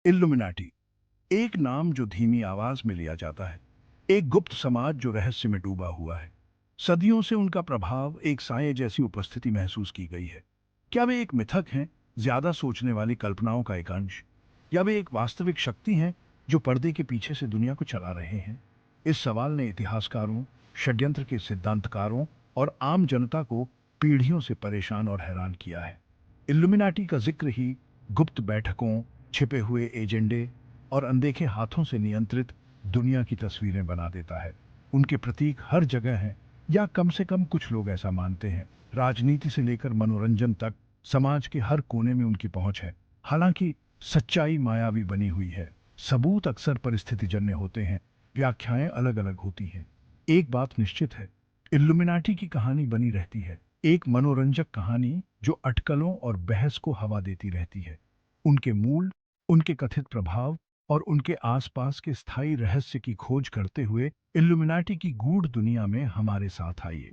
इल्लुमिनाटी, एक नाम जो धीमी आवाज में लिया जाता है, एक गुप्त समाज जो रहस्य में डूबा हुआ है। सदियों से उनका प्रभाव एक साये जैसी उपस्थिति महसूस की गई है। क्या वे एक मिथक हैं, ज्यादा सोचने वाली कल्पनाओं का एक अंश, या वे एक वास्तविक शक्ति हैं जो पर्दे के पीछे से दुनिया को चला रहे हैं? इस सवाल ने इतिहासकारों, षड्यंत्र के सिद्धांतकारों और आम जनता को पीढ़ियों से परेशान और हैरान किया है। इल्लुमिनाटी का जिक्र ही गुप्त बैठकों, छिपे हुए एजेंडे और अनदेखे हाथों से नियंत्रित दुनिया की तस्वीरें बना देता है। उनके प्रतीक हर जगह हैं, या कम से कम कुछ लोग ऐसा मानते हैं। राजनीति से लेकर मनोरंजन तक समाज के हर कोने में उनकी पहुंच है। हालांकि सच्चाई मायावी बनी हुई है। सबूत अक्सर परिस्थितिजन्य होते हैं, व्याख्याएं अलग अलग होती हैं। एक बात निश्चित है, इल्लुमिनाटी की कहानी बनी रहती है, एक मनोरंजक कहानी जो अटकलों और बहस को हवा देती रहती है। उनके मूल, उनके कथित प्रभाव और उनके आसपास के स्थायी रहस्य की खोज करते हुए इल्लुमिनाटी की गूढ़ दुनिया में हमारे साथ आइए।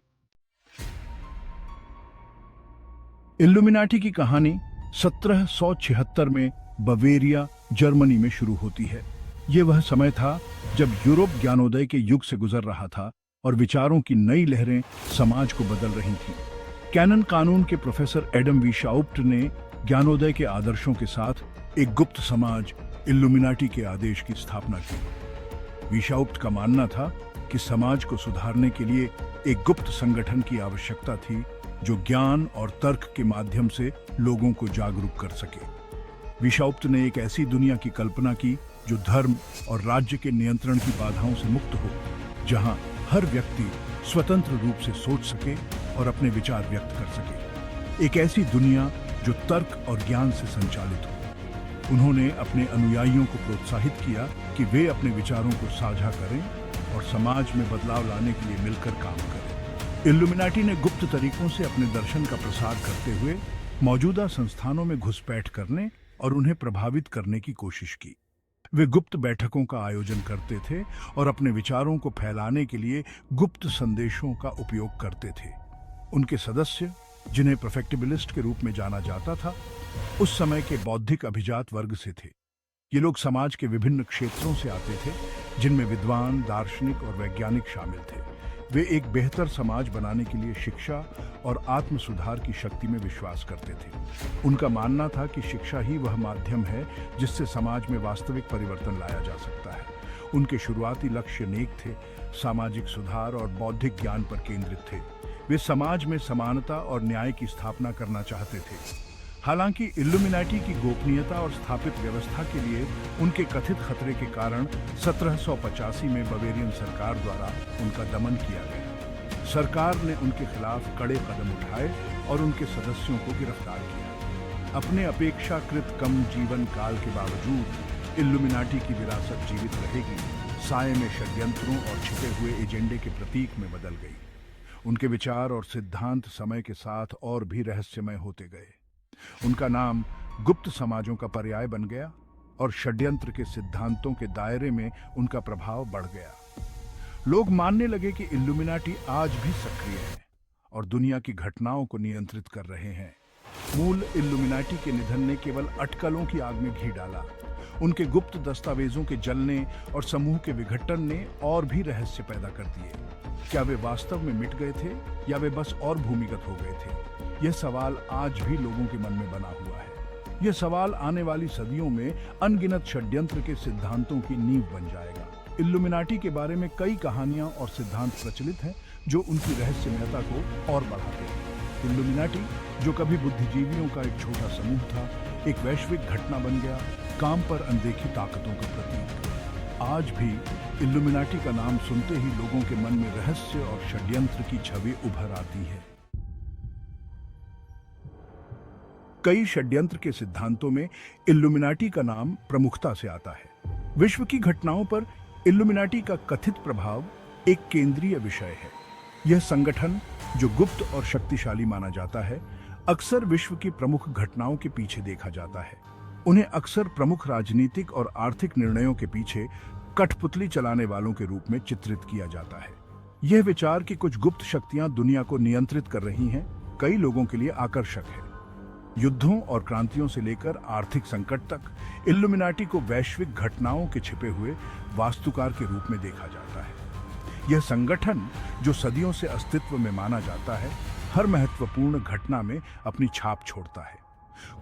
इल्लुमिनाटी की कहानी 1776 में बवेरिया, जर्मनी में शुरू होती है। ये वह समय था जब यूरोप ज्ञानोदय के युग से गुजर रहा था और विचारों की नई लहरें समाज को बदल रही थीं। कैनन कानून के प्रोफेसर एडम वीशाउप्ट ने ज्ञानोदय के आदर्शों के साथ एक गुप्त समाज इल्लुमिनाटी के आदेश की स्थापना की। वीशाउप्ट का मानना था कि समाज को सुधारने के लिए एक गुप्त संगठन की आवश्यकता थी जो ज्ञान और तर्क के माध्यम से लोगों को जागरूक कर सके। वीशाउप्ट ने एक ऐसी दुनिया की कल्पना की जो धर्म और राज्य के नियंत्रण की बाधाओं से मुक्त हो, जहां हर व्यक्ति स्वतंत्र रूप से सोच सके और अपने विचार व्यक्त कर सके। एक ऐसी दुनिया जो तर्क और ज्ञान से संचालित हो। उन्होंने अपने अनुयायियों को प्रोत्साहित किया कि वे अपने विचारों को साझा करें और समाज में बदलाव लाने के लिए मिलकर काम करें। इल्लुमिनाटी ने गुप्त तरीकों से अपने दर्शन का प्रसार करते हुए मौजूदा संस्थानों में घुसपैठ करने और उन्हें प्रभावित करने की कोशिश की। वे गुप्त बैठकों का आयोजन करते थे और अपने विचारों को फैलाने के लिए गुप्त संदेशों का उपयोग करते थे। उनके सदस्य, जिन्हें परफेक्टिबिलिस्ट के रूप में जाना जाता था, उस समय के बौद्धिक अभिजात वर्ग से थे। ये लोग समाज के विभिन्न क्षेत्रों से आते थे, जिनमें विद्वान, दार्शनिक और वैज्ञानिक शामिल थे। वे एक बेहतर समाज बनाने के लिए शिक्षा और आत्म सुधार की शक्ति में विश्वास करते थे। उनका मानना था कि शिक्षा ही वह माध्यम है जिससे समाज में वास्तविक परिवर्तन लाया जा सकता है। उनके शुरुआती लक्ष्य नेक थे, सामाजिक सुधार और बौद्धिक ज्ञान पर केंद्रित थे। वे समाज में समानता और न्याय की स्थापना करना चाहते थे। हालांकि इल्लुमिनाटी की गोपनीयता और स्थापित व्यवस्था के लिए उनके कथित खतरे के कारण 1785 में बवेरियन सरकार द्वारा उनका दमन किया गया। सरकार ने उनके खिलाफ कड़े कदम उठाए और उनके सदस्यों को गिरफ्तार किया। अपने अपेक्षाकृत कम जीवन काल के बावजूद इल्लुमिनाटी की विरासत जीवित रहेगी, साये में षड्यंत्रों और छिपे हुए एजेंडे के प्रतीक में बदल गई। उनके विचार और सिद्धांत समय के साथ और भी रहस्यमय होते गए। उनका नाम गुप्त समाजों का पर्याय बन गया और षड्यंत्र के सिद्धांतों के दायरे में उनका प्रभाव बढ़ गया। लोग मानने लगे कि इल्लुमिनाटी आज भी सक्रिय है और दुनिया की घटनाओं को नियंत्रित कर रहे हैं। मूल इल्लुमिनाटी के निधन ने केवल अटकलों की आग में घी डाला। उनके गुप्त दस्तावेजों के जलने और समूह के विघटन ने और भी रहस्य पैदा कर दिए। क्या वे वास्तव में मिट गए थे या वे बस और भूमिगत हो गए थे? यह सवाल आज भी लोगों के मन में बना हुआ है। यह सवाल आने वाली सदियों में अनगिनत षड्यंत्र के सिद्धांतों की नींव बन जाएगा। इल्लुमिनाटी के बारे में कई कहानियां और सिद्धांत प्रचलित हैं जो उनकी रहस्यमयता को और बढ़ाते हैं। इल्लुमिनाटी, जो कभी बुद्धिजीवियों का एक छोटा समूह था, एक वैश्विक घटना बन गया, काम पर अनदेखी ताकतों का प्रतीक। आज भी इल्लुमिनाटी का नाम सुनते ही लोगों के मन में रहस्य और षड्यंत्र की छवि उभर आती है। कई षड्यंत्र के सिद्धांतों में इल्लुमिनाटी का नाम प्रमुखता से आता है। विश्व की घटनाओं पर इल्लुमिनाटी का कथित प्रभाव एक केंद्रीय विषय है। यह संगठन, जो गुप्त और शक्तिशाली माना जाता है, अक्सर विश्व की प्रमुख घटनाओं के पीछे देखा जाता है। उन्हें अक्सर प्रमुख राजनीतिक और आर्थिक निर्णयों के पीछे कठपुतली चलाने वालों के रूप में चित्रित किया जाता है। यह विचार कि कुछ गुप्त शक्तियां दुनिया को नियंत्रित कर रही हैं, कई लोगों के लिए आकर्षक है। युद्धों और क्रांतियों से लेकर आर्थिक संकट तक इल्यूमिनाटी को वैश्विक घटनाओं के छिपे हुए वास्तुकार के रूप में देखा जाता है। यह संगठन, जो सदियों से अस्तित्व में माना जाता है, हर महत्वपूर्ण घटना में अपनी छाप छोड़ता है।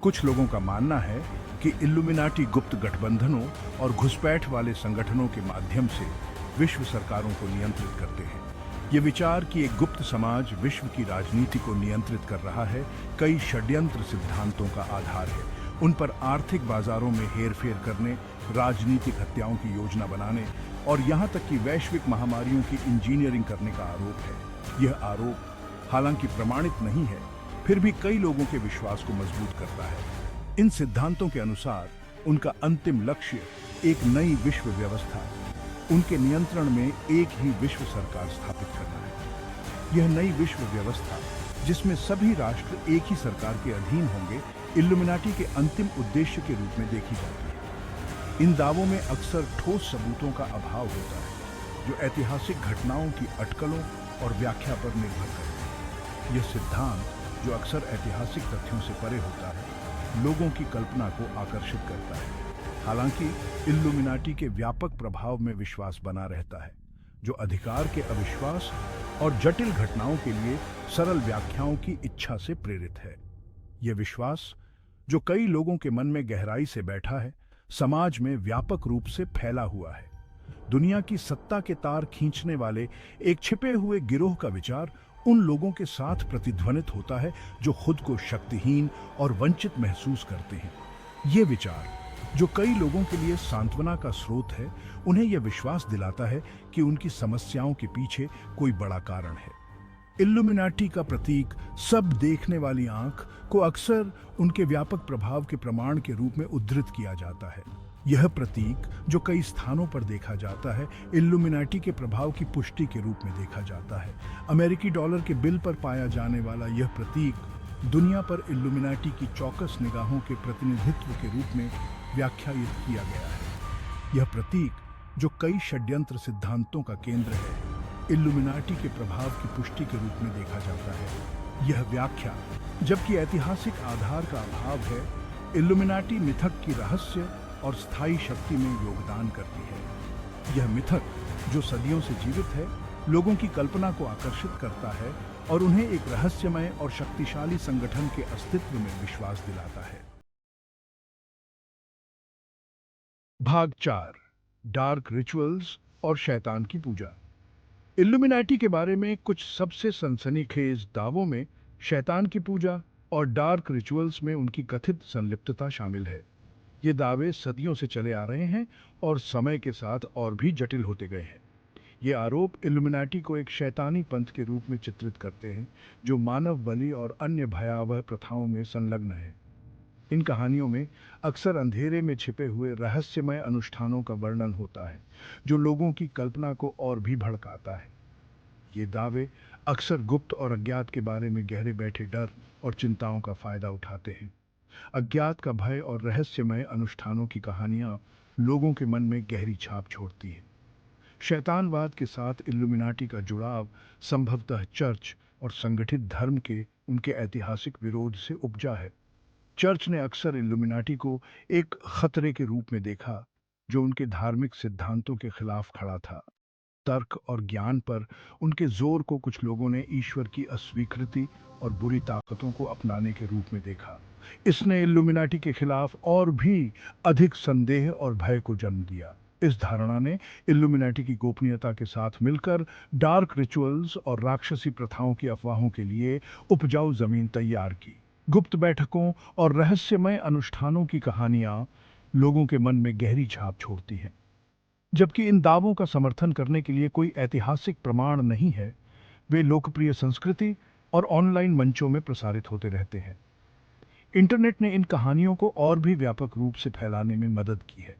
कुछ लोगों का मानना है कि इल्यूमिनाटी गुप्त गठबंधनों और घुसपैठ वाले संगठनों के माध्यम से विश्व सरकारों को नियंत्रित करते हैं। ये विचार कि एक गुप्त समाज विश्व की राजनीति को नियंत्रित कर रहा है, कई षड्यंत्र सिद्धांतों का आधार है। उन पर आर्थिक बाजारों में हेरफेर करने, राजनीतिक हत्याओं की योजना बनाने और यहाँ तक कि वैश्विक महामारियों की इंजीनियरिंग करने का आरोप है। यह आरोप हालांकि प्रमाणित नहीं है, फिर भी कई लोगों के विश्वास को मजबूत करता है। इन सिद्धांतों के अनुसार उनका अंतिम लक्ष्य एक नई विश्व व्यवस्था, उनके नियंत्रण में एक ही विश्व सरकार स्थापित करना है। यह नई विश्व व्यवस्था, जिसमें सभी राष्ट्र एक ही सरकार के अधीन होंगे, इल्यूमिनाटी के अंतिम उद्देश्य के रूप में देखी जाती है। इन दावों में अक्सर ठोस सबूतों का अभाव होता है, जो ऐतिहासिक घटनाओं की अटकलों और व्याख्या पर निर्भर करते हैं। यह सिद्धांत, जो अक्सर ऐतिहासिक तथ्यों से परे होता है, लोगों की कल्पना को आकर्षित करता है। हालांकि इल्यूमिनाटी के व्यापक प्रभाव में विश्वास बना रहता है, जो अधिकार के अविश्वास और जटिल घटनाओं के लिए सरल व्याख्याओं की इच्छा से प्रेरित है। यह विश्वास, जो कई लोगों के मन में गहराई से बैठा है, समाज में व्यापक रूप से फैला हुआ है। दुनिया की सत्ता के तार खींचने वाले एक छिपे हुए गिरोह का विचार उन लोगों के साथ प्रतिध्वनित होता है जो खुद को शक्तिहीन और वंचित महसूस करते हैं। ये विचार, जो कई लोगों के लिए सांत्वना का स्रोत है, उन्हें यह विश्वास दिलाता है कि उनकी समस्याओं के पीछे कोई बड़ा कारण है। इल्यूमिनाटी का प्रतीक, सब देखने वाली आंख, को अक्सर उनके व्यापक प्रभाव के प्रमाण के रूप में उद्धृत किया जाता है। यह प्रतीक, जो कई स्थानों पर देखा जाता है, इल्यूमिनाटी के प्रभाव की पुष्टि के रूप में देखा जाता है। अमेरिकी डॉलर के बिल पर पाया जाने वाला यह प्रतीक दुनिया पर इल्यूमिनाटी की चौकस निगाहों के प्रतिनिधित्व के रूप में व्याख्यायित किया गया है। यह प्रतीक, जो कई षड्यंत्र सिद्धांतों का केंद्र है, इल्यूमिनाटी के प्रभाव की पुष्टि के रूप में देखा जाता है। यह व्याख्या, जबकि ऐतिहासिक आधार का अभाव है, इल्यूमिनाटी मिथक की रहस्य और स्थायी शक्ति में योगदान करती है। यह मिथक, जो सदियों से जीवित है, लोगों की कल्पना को आकर्षित करता है और उन्हें एक रहस्यमय और शक्तिशाली संगठन के अस्तित्व में विश्वास दिलाता है। भाग 4, डार्क रिचुअल्स और शैतान की पूजा। इल्यूमिनाटी के बारे में कुछ सबसे सनसनीखेज दावों में शैतान की पूजा और डार्क रिचुअल्स में उनकी कथित संलिप्तता शामिल है। ये दावे सदियों से चले आ रहे हैं और समय के साथ और भी जटिल होते गए हैं। ये आरोप इल्यूमिनाटी को एक शैतानी पंथ के रूप में चित्रित करते हैं, जो मानव बलि और अन्य भयावह प्रथाओं में संलग्न है। इन कहानियों में अक्सर अंधेरे में छिपे हुए रहस्यमय अनुष्ठानों का वर्णन होता है, जो लोगों की कल्पना को और भी भड़काता है। ये दावे अक्सर गुप्त और अज्ञात के बारे में गहरे बैठे डर और चिंताओं का फायदा उठाते हैं। अज्ञात का भय और रहस्यमय अनुष्ठानों की कहानियां लोगों के मन में गहरी छाप छोड़ती हैं। शैतानवाद के साथ इल्यूमिनाटी का जुड़ाव संभवतः चर्च और संगठित धर्म के उनके ऐतिहासिक विरोध से उपजा है। चर्च ने अक्सर इल्यूमिनाटी को एक खतरे के रूप में देखा, जो उनके धार्मिक सिद्धांतों के खिलाफ खड़ा था। तर्क और ज्ञान पर उनके जोर को कुछ लोगों ने ईश्वर की अस्वीकृति और बुरी ताकतों को अपनाने के रूप में देखा। इसने इल्यूमिनाटी के खिलाफ और भी अधिक संदेह और भय को जन्म दिया। इस धारणा ने इल्यूमिनाटी की गोपनीयता के साथ मिलकर डार्क रिचुअल्स और राक्षसी प्रथाओं की अफवाहों के लिए उपजाऊ जमीन तैयार की। गुप्त बैठकों और रहस्यमय अनुष्ठानों की कहानियां लोगों के मन में गहरी छाप छोड़ती हैं। जबकि इन दावों का समर्थन करने के लिए कोई ऐतिहासिक प्रमाण नहीं है, वे लोकप्रिय संस्कृति और ऑनलाइन मंचों में प्रसारित होते रहते हैं। इंटरनेट ने इन कहानियों को और भी व्यापक रूप से फैलाने में मदद की है।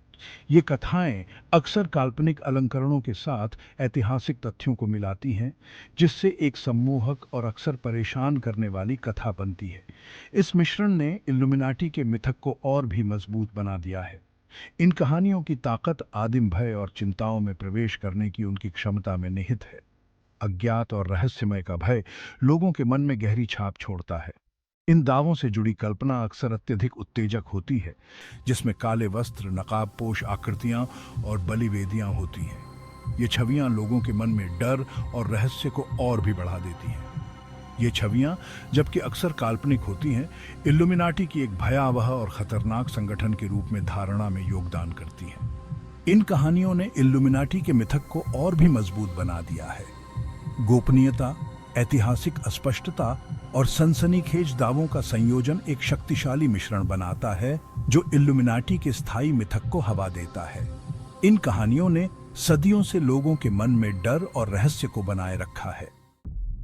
ये कथाएं अक्सर काल्पनिक अलंकरणों के साथ ऐतिहासिक तथ्यों को मिलाती हैं, जिससे एक सम्मोहक और अक्सर परेशान करने वाली कथा बनती है। इस मिश्रण ने इल्यूमिनाटी के मिथक को और भी मजबूत बना दिया है। इन कहानियों की ताकत आदिम भय और चिंताओं में प्रवेश करने की उनकी क्षमता में निहित है। अज्ञात और रहस्यमय का भय लोगों के मन में गहरी छाप छोड़ता है। इन दावों से जुड़ी कल्पना अक्सर अत्यधिक उत्तेजक होती है, जिसमें काले वस्त्र, नकाबपोश आकृतियां और बलि वेदियां होती हैं। ये छवियां लोगों के मन में डर और रहस्य को और भी बढ़ा देती हैं। ये छवियां, जबकि अक्सर काल्पनिक होती हैं, इल्यूमिनाटी की एक भयावह और खतरनाक संगठन के रूप में धारणा में योगदान करती हैं। इन कहानियों ने इल्यूमिनाटी के मिथक को और भी मजबूत बना दिया है। गोपनीयता, ऐतिहासिक अस्पष्टता और सनसनीखेज दावों का संयोजन एक शक्तिशाली मिश्रण बनाता है जो इल्यूमिनाटी के स्थायी मिथक को हवा देता है। इन कहानियों ने सदियों से लोगों के मन में डर और रहस्य को बनाए रखा है।